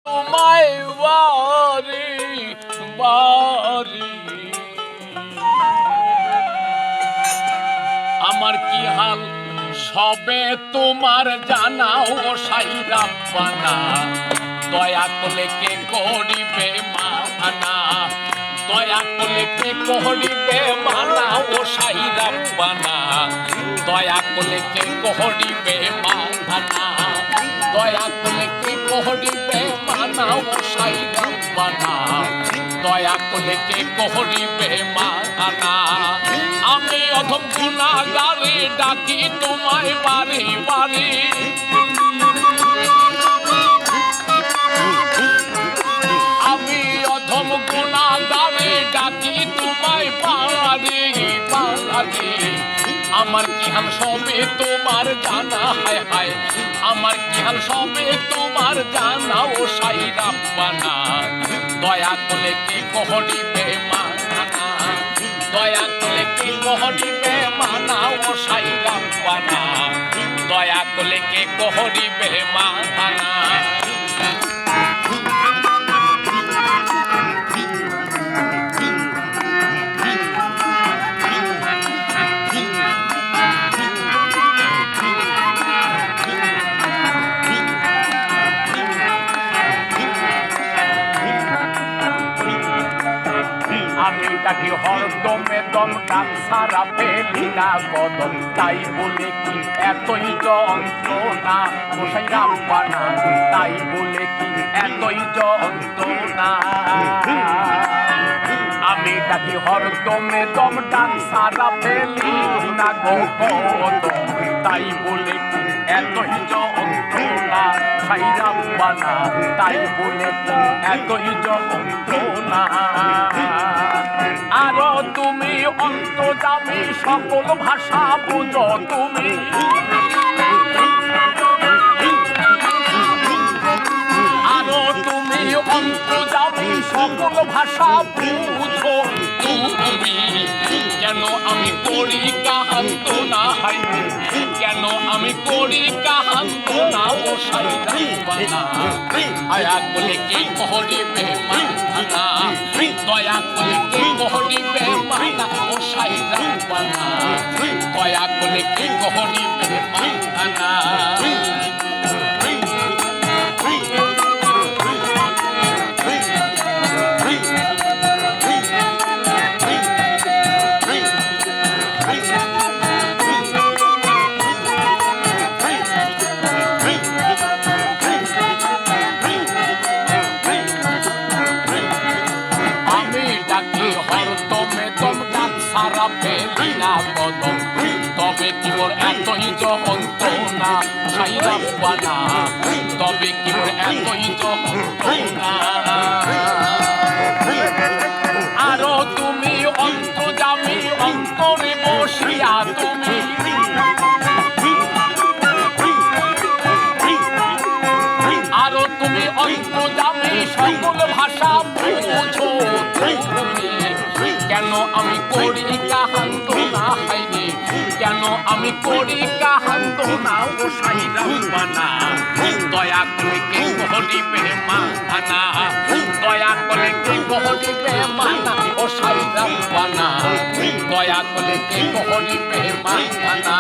তোমায় বারি বারি আমার কি হাল সবে তোমার জানাও সাইরা পানা দয়া করলে কে করিবে মানা দয়া করলে কে করিবে মানা ও সাইরা পানা দয়া করলে কে করিবে মানা দয়া করলে কে করিবে মানা ও সাইরা পানা দয়া করলে কে করিবে মানা আমি অধম গুনাহগারে ডাকি তোমায় বারে বারে আমি অধম গুনাহগারে ডাকি তোমায় বারে বারে আমার কি হাল সবে তোমার জানা হায় হায় আমার কি হাল সবে তোমার জানা ও সাইরা পানা দয়া করলে কি করিবে মানা দয়া করলে কি করিবে মানা ও সাইরা পানা দয়া করলে কি করিবে মানা আমি তাকে হরদমে দম কান সারা ফেলি না কদম তাই বলে কি এতই যন্ত্রণা গোসাই রাব্বানা তাই বলে কি এতই যন্ত্রণা আমি তাকে হরদমে দম কান সারা ফেলি না কদম তাই বলে কি এতই যন্ত্রণা গোসাই রাব্বানা তাই বলে কি এতই যন্ত্রণা আরো তুমি অন্তর্যামী সকল ভাষা বুঝো তুমি আরো তুমি অন্তর্যামী সকল ভাষা বুঝো তুমি কেন আমি করি কাহান্ত না হাই কেন আমি করি কাহান্ত না ও সাইরা আয়া বলে কে করিবে মানা দয়া করে কে করিবে মানা ও সাইরা পানা দয়া করে কে করিবে মানা সারা ফেলি না কদম তবে কি মোর এতই যন্ত্রণা সাইরা পানা তবে কি মোর এতই যন্ত্রণা আরো তুমি অন্তর্যামী অন্তরে বসিয়া তুমি আরো তুমি অন্তর্যামী সকল ভাষা বুঝো তুমি কেন আমি করি কাহান্ত না হাইরে কেন আমি করি কাহান্ত না ও সাইরা পানা দয়া করে কে করিবে মানা দয়া করে কে করিবে মানা ও সাইরা পানা দয়া করে কে করিবে মানা